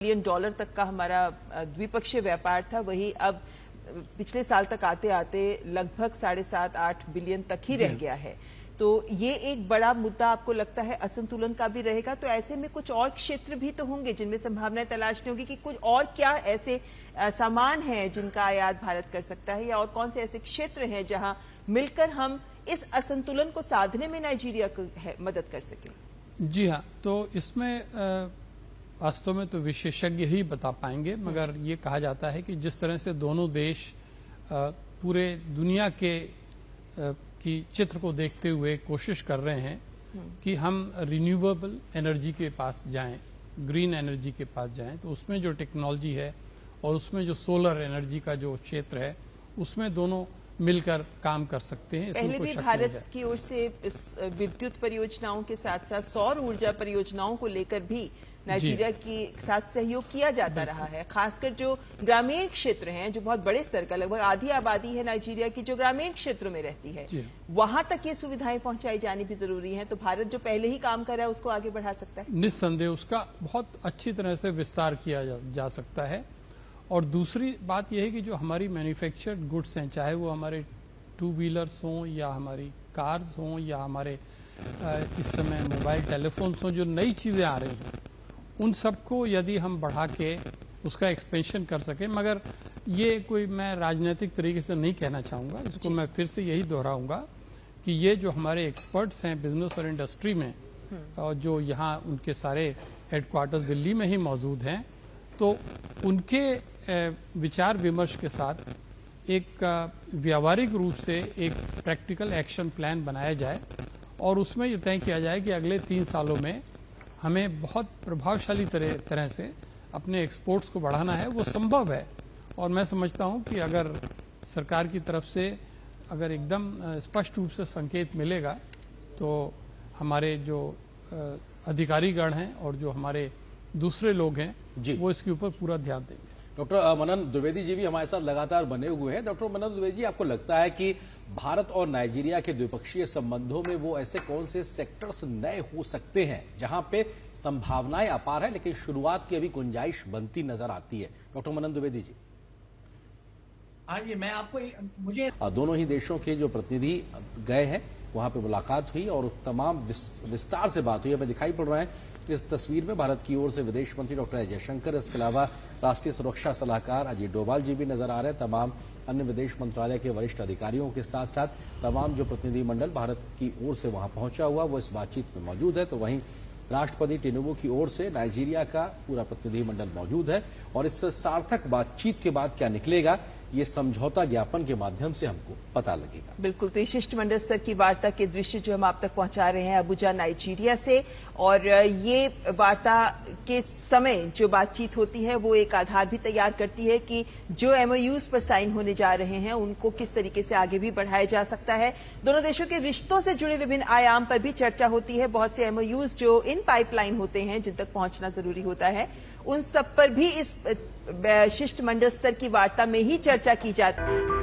Billion dollar तक का हमारा द्विपक्षीय व्यापार था, वही अब पिछले साल तक आते आते लगभग 7.5-8 बिलियन तक ही रह गया है। तो ये एक बड़ा मुद्दा आपको लगता है असंतुलन का भी रहेगा। तो ऐसे में कुछ और क्षेत्र भी तो होंगे जिनमें संभावनाएं तलाशनी होगी कि कुछ और क्या ऐसे सामान हैं जिनका आयात भारत कर सकता है, या और कौन से ऐसे क्षेत्र हैं जहां मिलकर हम इस असंतुलन को साधने में नाइजीरिया को मदद कर सकें। जी हाँ, तो इसमें वास्तव में तो विशेषज्ञ ही बता पाएंगे, मगर ये कहा जाता है कि जिस तरह से दोनों देश पूरे दुनिया की चित्र को देखते हुए कोशिश कर रहे हैं कि हम रिन्यूएबल एनर्जी के पास जाएं, ग्रीन एनर्जी के पास जाएं, तो उसमें जो टेक्नोलॉजी है और उसमें जो सोलर एनर्जी का जो क्षेत्र है उसमें दोनों मिलकर काम कर सकते हैं। पहले भी भारत की ओर से विद्युत परियोजनाओं के साथ साथ सौर ऊर्जा परियोजनाओं को लेकर भी नाइजीरिया के साथ सहयोग किया जाता रहा है। खासकर जो ग्रामीण क्षेत्र हैं, जो बहुत बड़े स्तर का, लगभग आधी आबादी है नाइजीरिया की जो ग्रामीण क्षेत्रों में रहती है, वहां तक ये सुविधाएं पहुंचाई जानी भी जरूरी है। तो भारत जो पहले ही काम कर रहा है उसको आगे बढ़ा सकता है। निस्संदेह उसका बहुत अच्छी तरह से विस्तार किया जा सकता है। और दूसरी बात यह है कि जो हमारी मैन्युफैक्चर्ड गुड्स हैं, चाहे वो हमारे 2 व्हीलर्स हों या हमारी कार्स हों या हमारे इस समय मोबाइल टेलीफोन्स हों, जो नई चीजें आ रही हैं, उन सबको यदि हम बढ़ा के उसका एक्सपेंशन कर सकें, मगर ये कोई मैं राजनीतिक तरीके से नहीं कहना चाहूंगा, इसको मैं फिर से यही दोहराऊंगा कि ये जो हमारे एक्सपर्ट्स हैं बिजनेस और इंडस्ट्री में, और जो यहाँ उनके सारे हेडक्वार्टर्स दिल्ली में ही मौजूद हैं, तो उनके विचार विमर्श के साथ एक व्यावहारिक रूप से एक प्रैक्टिकल एक्शन प्लान बनाया जाए और उसमें यह तय किया जाए कि अगले 3 सालों में हमें बहुत प्रभावशाली तरह से अपने एक्सपोर्ट्स को बढ़ाना है। वो संभव है और मैं समझता हूं कि अगर सरकार की तरफ से अगर एकदम स्पष्ट रूप से संकेत मिलेगा तो हमारे जो अधिकारीगण हैं और जो हमारे दूसरे लोग हैं वो इसके ऊपर पूरा ध्यान देंगे। डॉक्टर मनन द्विवेदी जी भी हमारे साथ लगातार बने हुए हैं। डॉक्टर मनन द्विवेदी जी, आपको लगता है कि भारत और नाइजीरिया के द्विपक्षीय संबंधों में वो ऐसे कौन से सेक्टर्स नए हो सकते हैं जहां पे संभावनाएं अपार है लेकिन शुरुआत की अभी गुंजाइश बनती नजर आती है? डॉक्टर मनन द्विवेदी जी। हाँ जी, मैं आपको दोनों ही देशों के जो प्रतिनिधि गए हैं वहां पे मुलाकात हुई और तमाम विस्तार से बात हुई। हमें दिखाई पड़ रहा है इस तस्वीर में भारत की ओर से विदेश मंत्री डॉक्टर एस जयशंकर, इसके अलावा राष्ट्रीय सुरक्षा सलाहकार अजीत डोभाल जी भी नजर आ रहे हैं। तमाम अन्य विदेश मंत्रालय के वरिष्ठ अधिकारियों के साथ साथ तमाम जो प्रतिनिधिमंडल भारत की ओर से वहां पहुंचा हुआ वो इस बातचीत में मौजूद है। तो वहीं राष्ट्रपति टिनुबू की ओर से नाइजीरिया का पूरा प्रतिनिधिमंडल मौजूद है और इस सार्थक बातचीत के बाद क्या निकलेगा ये समझौता ज्ञापन के माध्यम से हमको पता लगेगा। बिल्कुल, तो शिष्टमंडल स्तर की वार्ता के दृश्य जो हम आप तक पहुंचा रहे हैं अबुजा नाइजीरिया से, और ये वार्ता के समय जो बातचीत होती है वो एक आधार भी तैयार करती है कि जो एमओयूज पर साइन होने जा रहे हैं उनको किस तरीके से आगे भी बढ़ाया जा सकता है। दोनों देशों के रिश्तों से जुड़े विभिन्न आयाम पर भी चर्चा होती है। बहुत से एमओयूज जो इन पाइपलाइन होते हैं जिन तक पहुंचना जरूरी होता है, उन सब पर भी इस शिष्टमंडल स्तर की वार्ता में ही चर्चा की जाती है।